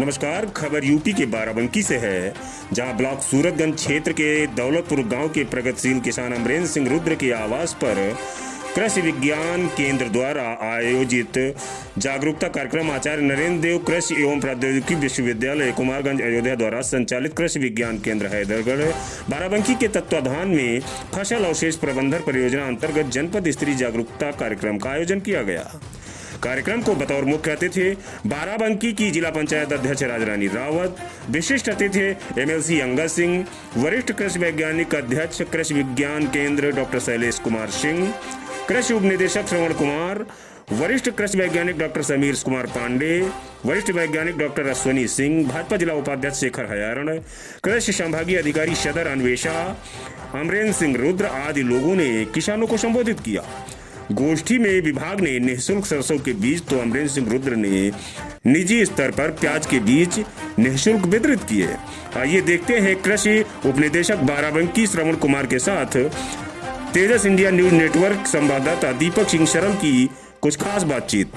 नमस्कार। खबर यूपी के बाराबंकी से है, जहां ब्लॉक सूरतगंज क्षेत्र के दौलतपुर गांव के प्रगतिशील किसान अमरेंद्र सिंह रुद्र के आवास पर कृषि विज्ञान केंद्र द्वारा आयोजित जागरूकता कार्यक्रम आचार्य नरेंद्र देव कृषि एवं प्रौद्योगिकी विश्वविद्यालय कुमारगंज अयोध्या द्वारा संचालित कृषि विज्ञान केंद्र हैदरगढ़ बाराबंकी के तत्वाधान में फसल अवशेष प्रबंधन परियोजना अंतर्गत जनपद स्तरीय जागरूकता कार्यक्रम का आयोजन किया गया। कार्यक्रम को बतौर मुख्य अतिथि बाराबंकी की जिला पंचायत अध्यक्ष राजरानी रावत, विशिष्ट अतिथि एमएलसी अंगद सिंह, वरिष्ठ कृषि वैज्ञानिक अध्यक्ष कृषि विज्ञान केंद्र डॉक्टर शैलेश कुमार सिंह, कृषि उप निदेशक श्रवण कुमार, वरिष्ठ कृषि वैज्ञानिक डॉक्टर समीर कुमार पांडे, वरिष्ठ वैज्ञानिक डॉक्टर अश्वनी सिंह, भाजपा जिला उपाध्यक्ष शेखर हयारण, कृषि संभागीय अधिकारी सदर अन्वेषा अमरेंद्र सिंह रुद्र आदि लोगों ने किसानों को संबोधित किया। गोष्ठी में विभाग ने निःशुल्क सरसों के बीज तो अमरेंद्र सिंह रुद्र ने निजी स्तर पर प्याज के बीज निःशुल्क वितरित किए। आइए देखते हैं कृषि उपनिदेशक बाराबंकी श्रवण कुमार के साथ तेजस इंडिया न्यूज नेटवर्क संवाददाता दीपक सिंह शरण की कुछ खास बातचीत।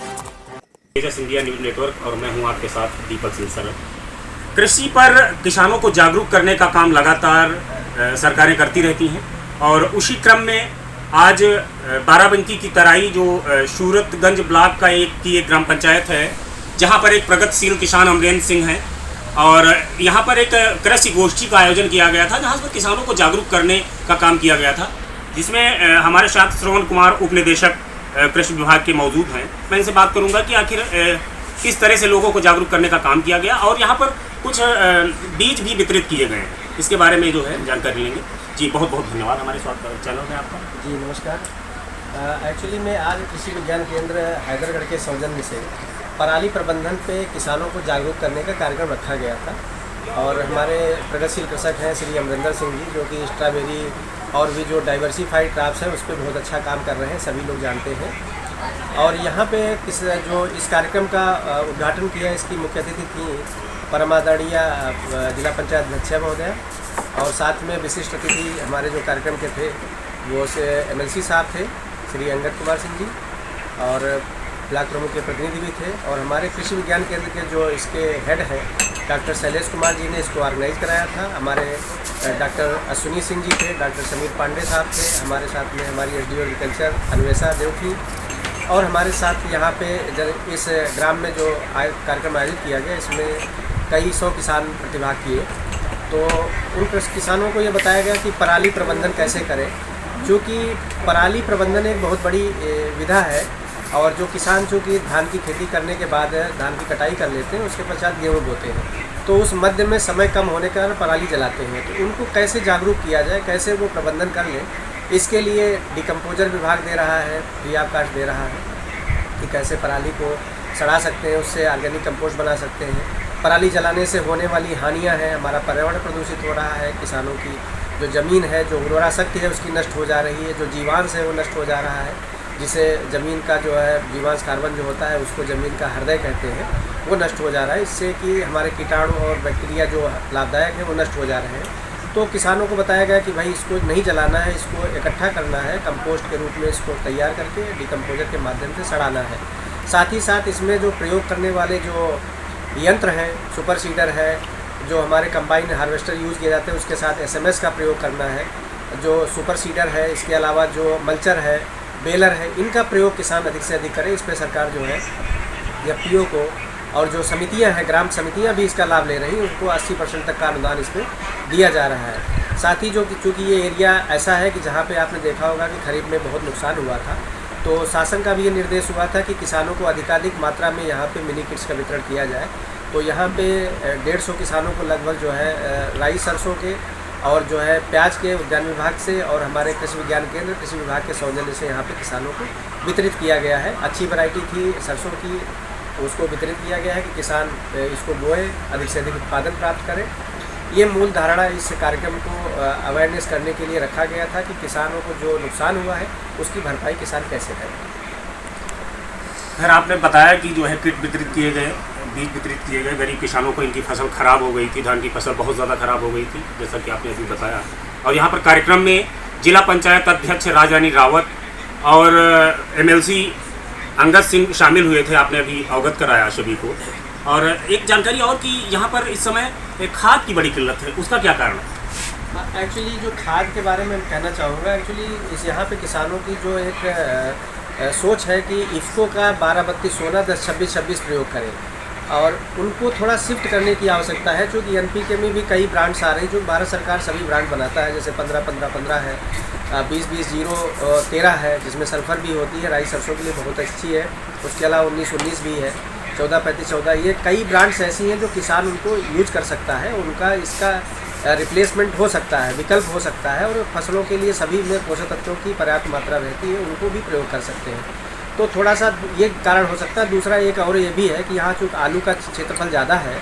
तेजस इंडिया न्यूज नेटवर्क और मैं हूं आपके साथ दीपक सिंह शरण। कृषि पर किसानों को जागरूक करने का काम लगातार सरकारें करती रहती हैं और उसी क्रम में आज बाराबंकी की तराई जो सूरतगंज ब्लॉक का एक ग्राम पंचायत है, जहां पर एक प्रगतिशील किसान अमरेंद्र सिंह हैं और यहां पर एक कृषि गोष्ठी का आयोजन किया गया था, जहां पर किसानों को जागरूक करने का काम किया गया था, जिसमें हमारे साथ श्रवण कुमार उप निदेशक कृषि विभाग के मौजूद हैं। मैं इनसे बात करूंगा कि आखिर किस तरह से लोगों को जागरूक करने का काम किया गया और यहाँ पर कुछ बीज भी वितरित किए गए हैं, इसके बारे में जो है जानकारी लेंगे। जी बहुत बहुत धन्यवाद हमारे स्वास्थ्य चैनल में आपका। जी नमस्कार। एक्चुअली मैं आज कृषि विज्ञान केंद्र हैदरगढ़ के सौजन्य से पराली प्रबंधन पे किसानों को जागरूक करने का कार्यक्रम रखा गया था और हमारे प्रगतिशील कृषक हैं श्री अमरिंदर सिंह जी, जो कि स्ट्रॉबेरी और भी जो डाइवर्सिफाइड क्रॉप्स हैं उस पर बहुत अच्छा काम कर रहे हैं, सभी लोग जानते हैं। और यहाँ पे जो इस कार्यक्रम का उद्घाटन किया, इसकी मुख्य अतिथि थी परमादरणीय जिला पंचायत अध्यक्ष महोदय और साथ में विशिष्ट अतिथि हमारे जो कार्यक्रम के थे वो से एमएलसी साहब थे श्री अंगद कुमार सिंह जी और ब्लॉक प्रमुख के प्रतिनिधि भी थे और हमारे कृषि विज्ञान केंद्र के जो इसके हेड हैं डॉक्टर शैलेश कुमार जी ने इसको ऑर्गेनाइज कराया था। हमारे डॉक्टर अश्वनी सिंह जी थे, डॉक्टर समीर पांडे साहब थे, हमारे साथ में हमारी एसडीओ एग्रीकल्चर अन्वेषा देव थी और हमारे साथ यहाँ पे इस ग्राम में जो कार्यक्रम आयोजित किया गया, इसमें कई 100 किसान प्रतिभाग किए। तो उन किसानों को ये बताया गया कि पराली प्रबंधन कैसे करें, क्योंकि पराली प्रबंधन एक बहुत बड़ी विधा है और जो किसान चूँकि धान की खेती करने के बाद धान की कटाई कर लेते हैं, उसके पश्चात गेहूँ बोते हैं, तो उस मध्य में समय कम होने के कारण पराली जलाते हैं। तो उनको कैसे जागरूक किया जाए, कैसे वो प्रबंधन कर लें, इसके लिए डिकम्पोजर विभाग दे रहा है, फ्री ऑफ कॉस्ट दे रहा है कि कैसे पराली को सड़ा सकते हैं, उससे ऑर्गेनिक कंपोस्ट बना सकते हैं। पराली जलाने से होने वाली हानियां हैं, हमारा पर्यावरण प्रदूषित हो रहा है, किसानों की जो ज़मीन है, जो उर्वरा शक्ति है उसकी नष्ट हो जा रही है, जो जीवांश है वो नष्ट हो जा रहा है, जिसे ज़मीन का जो है जीवांश कार्बन जो होता है उसको ज़मीन का हृदय कहते हैं, वो नष्ट हो जा रहा है। इससे कि हमारे कीटाणु और बैक्टीरिया जो लाभदायक है वो नष्ट हो जा रहे हैं। तो किसानों को बताया गया कि भाई इसको नहीं जलाना है, इसको इकट्ठा करना है, कंपोस्ट के रूप में इसको तैयार करके डिकम्पोजर के माध्यम से सड़ाना है। साथ ही साथ इसमें जो प्रयोग करने वाले जो यंत्र हैं, सुपर सीडर है, जो हमारे कंबाइन हार्वेस्टर यूज़ किए जाते हैं उसके साथ एसएमएस का प्रयोग करना है, जो सुपर सीडर है, इसके अलावा जो मल्चर है, बेलर है, इनका प्रयोग किसान अधिक से अधिक करें। इस पर सरकार जो है एफपीओ को और जो समितियां हैं, ग्राम समितियां भी इसका लाभ ले रही हैं, उनको 80% तक का अनुदान इसमें दिया जा रहा है। साथ ही जो चूँकि ये एरिया ऐसा है कि जहाँ पे आपने देखा होगा कि खरीफ में बहुत नुकसान हुआ था, तो शासन का भी ये निर्देश हुआ था कि किसानों को अधिकाधिक मात्रा में यहाँ पे मिनी किट्स का वितरण किया जाए। तो यहाँ पे 150 किसानों को लगभग जो है राई सरसों के और जो है प्याज के उद्यान विभाग से और हमारे कृषि विज्ञान केंद्र कृषि विभाग के सौजन्य से यहाँ पे किसानों को वितरित किया गया है। अच्छी वैरायटी थी सरसों की, उसको वितरित किया गया है कि किसान इसको बोए, अधिक से अधिक उत्पादन प्राप्त करें। ये मूल धारणा इस कार्यक्रम को अवेयरनेस करने के लिए रखा गया था कि किसानों को जो नुकसान हुआ है उसकी भरपाई किसान कैसे करें। फिर आपने बताया कि जो है किट वितरित किए गए, बीज वितरित किए गए गरीब किसानों को। इनकी फसल खराब हो गई थी, धान की फसल बहुत ज़्यादा खराब हो गई थी, जैसा कि आपने अभी बताया। और यहाँ पर कार्यक्रम में जिला पंचायत अध्यक्ष राजरानी रावत और एमएलसी अंगद सिंह शामिल हुए थे, आपने अभी अवगत कराया सभी को। और एक जानकारी और कि यहाँ पर इस समय खाद की बड़ी किल्लत है, उसका क्या कारण है? एक्चुअली जो खाद के बारे में कहना चाहूँगा, एक्चुअली इस यहाँ पे किसानों की जो एक सोच है कि इफ़को का 12-32-16, 10-26-26 प्रयोग करें, और उनको थोड़ा शिफ्ट करने की आवश्यकता है, क्योंकि एनपीके में भी कई ब्रांड्स आ रही हैं जो भारत सरकार सभी ब्रांड बनाता है, जैसे 15-15-15 है, 20-20-0-13 है, जिसमें सल्फ़र भी होती है, राई सरसों के लिए बहुत अच्छी है। उसके अलावा 19-19 भी है, 14-35-14, ये कई ब्रांड्स ऐसी हैं जो किसान उनको यूज कर सकता है, उनका इसका रिप्लेसमेंट हो सकता है, विकल्प हो सकता है, और फसलों के लिए सभी में पोषक तत्वों की पर्याप्त मात्रा रहती है, उनको भी प्रयोग कर सकते हैं। तो थोड़ा सा ये कारण हो सकता है। दूसरा एक और ये भी है कि यहाँ चूँकि आलू का क्षेत्रफल ज़्यादा है,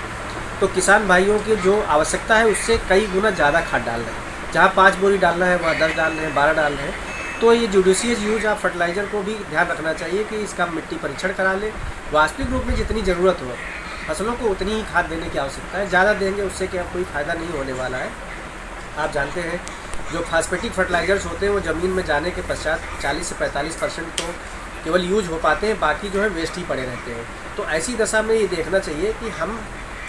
तो किसान भाइयों की जो आवश्यकता है उससे कई गुना ज़्यादा खाद डाल रहे हैं। जहाँ 5 बोरी डालना है वहाँ 10 डाल रहे हैं, 12 डाल रहे हैं। तो ये जुडिशियस यूज ऑफ फर्टिलाइज़र को भी ध्यान रखना चाहिए कि इसका मिट्टी परीक्षण करा ले, वास्तविक रूप में जितनी ज़रूरत हो फसलों को उतनी ही खाद देने की आवश्यकता है। ज़्यादा देंगे उससे क्या कोई फ़ायदा नहीं होने वाला है। आप जानते हैं जो फास्फेटिक फर्टिलाइज़र्स होते हैं वो ज़मीन में जाने के पश्चात 40 से 45% तो केवल यूज हो पाते हैं, बाकी जो है वेस्ट ही पड़े रहते हैं। तो ऐसी दशा में ये देखना चाहिए कि हम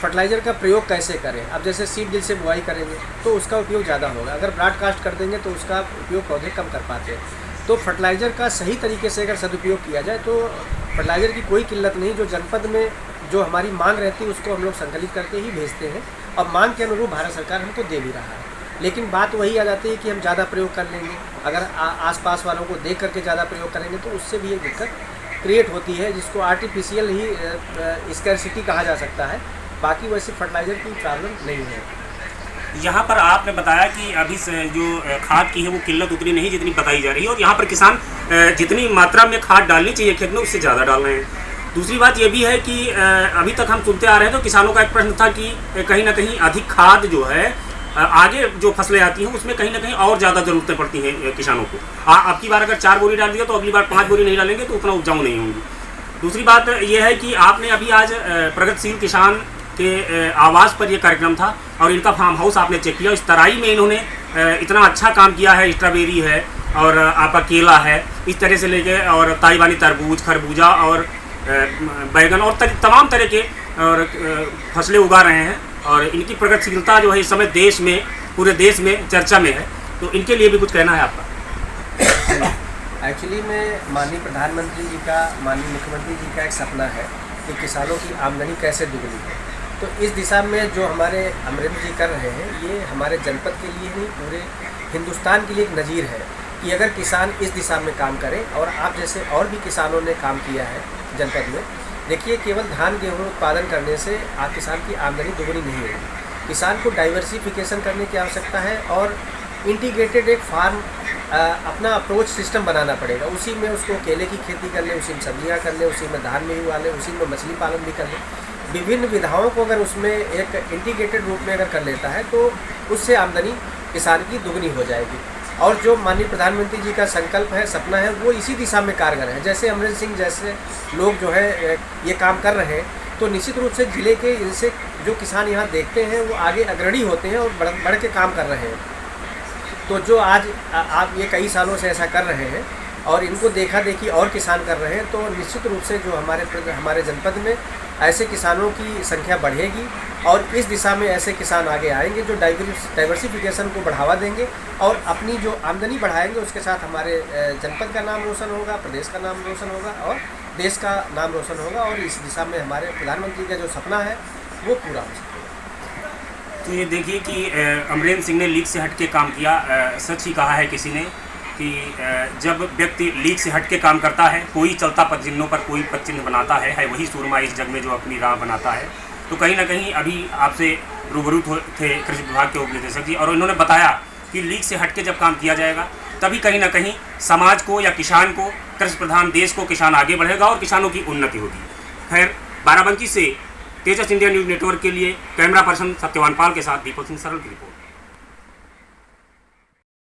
फर्टिलाइज़र का प्रयोग कैसे करें। अब जैसे सीड ड्रिल से बुआई करेंगे तो उसका उपयोग ज़्यादा होगा, अगर ब्रॉडकास्ट कर देंगे तो उसका उपयोग पौधे कम कर पाते हैं। तो फर्टिलाइज़र का सही तरीके से अगर सदुपयोग किया जाए तो फर्टिलाइज़र की कोई किल्लत नहीं। जो जनपद में जो हमारी मांग रहती है उसको हम लोग संकलित करके ही भेजते हैं, और मांग के अनुरूप भारत सरकार हमको दे भी रहा है। लेकिन बात वही आ जाती है कि हम ज़्यादा प्रयोग कर लेंगे, अगर आसपास वालों को देख करके ज़्यादा प्रयोग करेंगे तो उससे भी एक दिक्कत क्रिएट होती है, जिसको आर्टिफिशियल ही स्कैरसिटी कहा जा सकता है। बाकी वैसे फर्टिलाइज़र की प्रॉब्लम नहीं है। यहाँ पर आपने बताया कि अभी से जो खाद की है वो किल्लत उतनी नहीं जितनी बताई जा रही है, और यहाँ पर किसान जितनी मात्रा में खाद डालनी चाहिए खेत में उससे ज़्यादा डाल रहे हैं। दूसरी बात ये भी है कि अभी तक हम सुनते आ रहे हैं तो किसानों का एक प्रश्न था कि कहीं ना कहीं अधिक खाद जो है आगे जो फसलें आती हैं उसमें कहीं ना कहीं और ज़्यादा ज़रूरतें पड़ती हैं किसानों को। अब की बार अगर 4 बोरी डाल दिया तो अगली बार 5 बोरी नहीं डालेंगे तो उतना उपजाऊ नहीं होंगी। दूसरी बात यह है कि आपने अभी आज प्रगतिशील किसान के आवास पर यह कार्यक्रम था और इनका फार्म हाउस आपने चेक किया। इस तराई में इन्होंने इतना अच्छा काम किया है, स्ट्रॉबेरी है और आपका केला है, इस तरह से लेके और ताइवानी तरबूज, खरबूजा और बैगन और तमाम तरह के और फसलें उगा रहे हैं, और इनकी प्रगतिशीलता जो है इस समय देश में, पूरे देश में चर्चा में है। तो इनके लिए भी कुछ कहना है आपका? एक्चुअली में माननीय प्रधानमंत्री जी का, माननीय मुख्यमंत्री जी का एक सपना है कि किसानों की आमदनी कैसे दुगनी है। तो इस दिशा में जो हमारे अमरेंद्र जी कर रहे हैं ये हमारे जनपद के लिए नहीं पूरे हिंदुस्तान के लिए एक नज़ीर है कि अगर किसान इस दिशा में काम करें, और आप जैसे और भी किसानों ने काम किया है जनपद में। देखिए, केवल धान गेहूँ उत्पादन करने से आप किसान की आमदनी दुगनी नहीं होगी। किसान को डाइवर्सिफिकेशन करने की आवश्यकता है और इंटीग्रेटेड एक फार्म अपना अप्रोच सिस्टम बनाना पड़ेगा। उसी में उसको केले की खेती कर ले, उसी में सब्जियां कर ले, उसी में धान भी उगा ले, उसी में मछली पालन भी कर ले। विभिन्न विधाओं को अगर उसमें एक इंटीग्रेटेड रूप में अगर कर लेता है तो उससे आमदनी किसान की दुगनी हो जाएगी। और जो माननीय प्रधानमंत्री जी का संकल्प है, सपना है, वो इसी दिशा में कारगर है। जैसे अमरेंद्र सिंह जैसे लोग जो है ये काम कर रहे हैं, तो निश्चित रूप से ज़िले के इनसे जो किसान यहाँ देखते हैं वो आगे अग्रणी होते हैं और बढ़ के काम कर रहे हैं। तो जो आज आप ये कई सालों से ऐसा कर रहे हैं और इनको देखा देखी और किसान कर रहे हैं, तो निश्चित रूप से जो हमारे जनपद में ऐसे किसानों की संख्या बढ़ेगी और इस दिशा में ऐसे किसान आगे आएंगे जो डाइवर्सिफिकेशन को बढ़ावा देंगे और अपनी जो आमदनी बढ़ाएंगे। उसके साथ हमारे जनपद का नाम रोशन होगा, प्रदेश का नाम रोशन होगा और देश का नाम रोशन होगा, और इस दिशा में हमारे प्रधानमंत्री का जो सपना है वो पूरा हो सकेगा। तो ये देखिए कि अमरेंद्र सिंह ने लीग से हट के काम किया। सच ही कहा है किसी ने कि जब व्यक्ति लीग से हट के काम करता है, कोई चलता पद चिन्हों पर कोई पद चिन्ह बनाता है वही सूरमा इस जग में जो अपनी राह बनाता है। तो कहीं ना कहीं अभी आपसे रूबरू थे कृषि विभाग के उप निदेशक जी, और उन्होंने बताया कि लीग से हट के जब काम किया जाएगा तभी कहीं ना कहीं समाज को या किसान को, कृषि प्रधान देश को किसान आगे बढ़ेगा और किसानों की उन्नति होगी। खैर, बाराबंकी से तेजस इंडिया न्यूज़ नेटवर्क के लिए कैमरा पर्सन सत्यवान पाल के साथ दीपक सिंह सरल की रिपोर्ट।